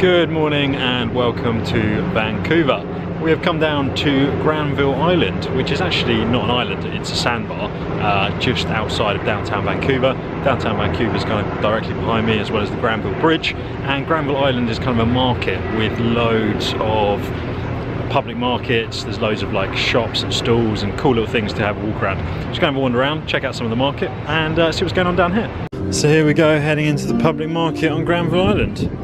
Good morning and welcome to Vancouver. We have come down to Granville Island, which is actually not an island, it's a sandbar just outside of downtown Vancouver. Downtown Vancouver is kind of directly behind me, as well as the Granville Bridge. And Granville Island is kind of a market with loads of public markets. There's loads of like shops and stalls and cool little things to have a walk around. Just go and have a wander around, check out some of the market and see what's going on down here. So here we go, heading into the public market on Granville Island.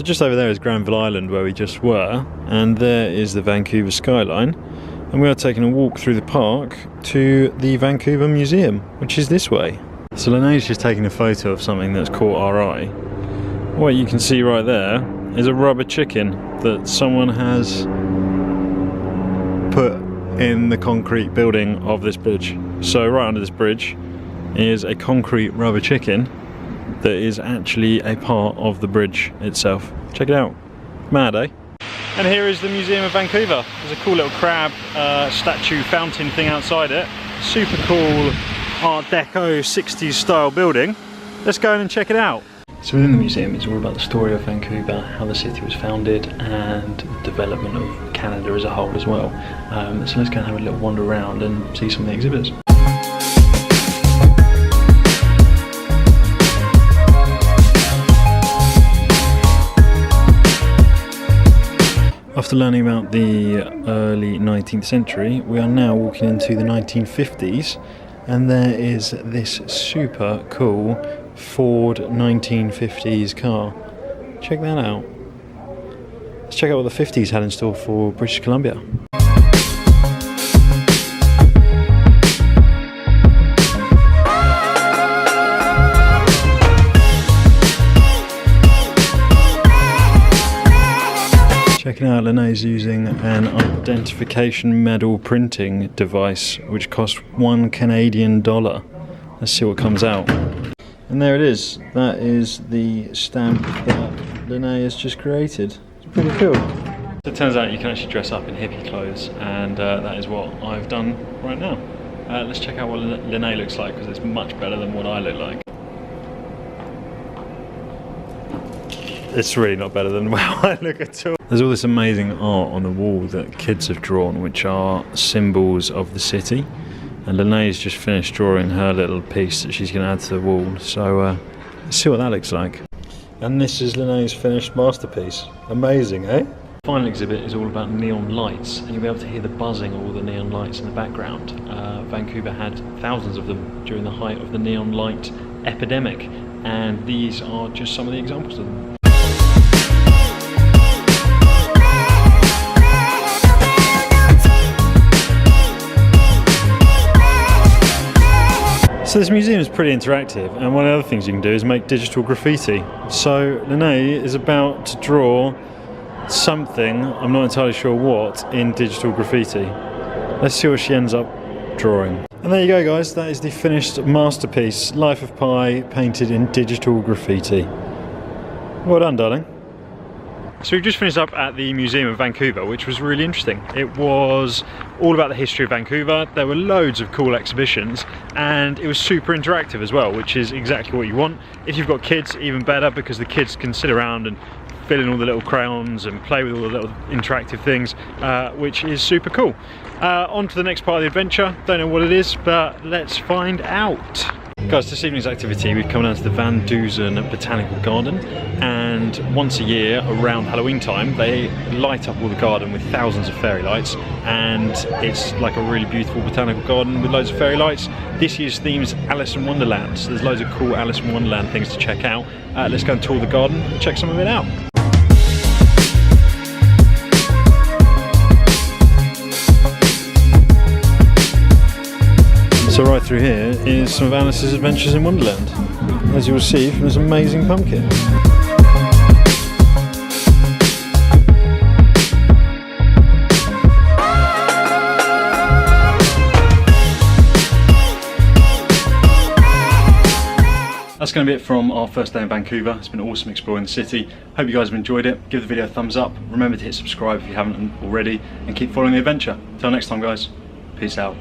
Just over there is Granville Island, where we just were, and there is the Vancouver skyline, and we are taking a walk through the park to the Vancouver Museum, which is this way. So Lene's just taking a photo of something that's caught our eye. What you can see right there is a rubber chicken that someone has put in the concrete building of this bridge. So right under this bridge is a concrete rubber chicken that is actually a part of the bridge itself. Check it out. Mad, eh? And here is the Museum of Vancouver. There's a cool little crab statue fountain thing outside it. Super cool Art Deco 60s style building. Let's go in and check it out. So within the museum it's all about the story of Vancouver, how the city was founded and the development of Canada as a whole as well. So let's go and have a little wander around and see some of the exhibits. After learning about the early 19th century, we are now walking into the 1950s, and there is this super cool Ford 1950s car. Check that out. Let's check out what the 50s had in store for British Columbia. Checking out, Lene's using an identification medal printing device which cost $1 Canadian. Let's see what comes out. And there it is. That is the stamp that Lene has just created. It's pretty cool. So it turns out you can actually dress up in hippie clothes, and that is what I've done right now. Let's check out what Lene looks like, because it's much better than what I look like. It's really not better than how I look at all. There's all this amazing art on the wall that kids have drawn, which are symbols of the city. And Lene's just finished drawing her little piece that she's going to add to the wall. So let's see what that looks like. And this is Lene's finished masterpiece. Amazing, eh? The final exhibit is all about neon lights, and you'll be able to hear the buzzing of all the neon lights in the background. Vancouver had thousands of them during the height of the neon light epidemic, and these are just some of the examples of them. So this museum is pretty interactive, and one of the other things you can do is make digital graffiti. So Lene is about to draw something, I'm not entirely sure what, in digital graffiti. Let's see what she ends up drawing. And there you go guys, that is the finished masterpiece, Life of Pi, painted in digital graffiti. Well done, darling. So we've just finished up at the Museum of Vancouver, which was really interesting. It was all about the history of Vancouver. There were loads of cool exhibitions, and it was super interactive as well, which is exactly what you want. If you've got kids, even better, because the kids can sit around and fill in all the little crayons and play with all the little interactive things, which is super cool. On to the next part of the adventure. Don't know what it is, but let's find out. Guys, this evening's activity, we've come down to the Dusen botanical garden, and once a year around Halloween time they light up all the garden with thousands of fairy lights, and it's like a really beautiful botanical garden with loads of fairy lights. This year's theme is Alice in Wonderland, so there's loads of cool Alice in Wonderland things to check out. Let's go and tour the garden and check some of it out. So right through here is some of Alice's adventures in Wonderland, as you will see from this amazing pumpkin. that's going to be it from our first day in Vancouver. It's been awesome exploring the city. Hope you guys have enjoyed it. Give the video a thumbs up. Remember to hit subscribe if you haven't already, and keep following the adventure. Till next time, guys. Peace out.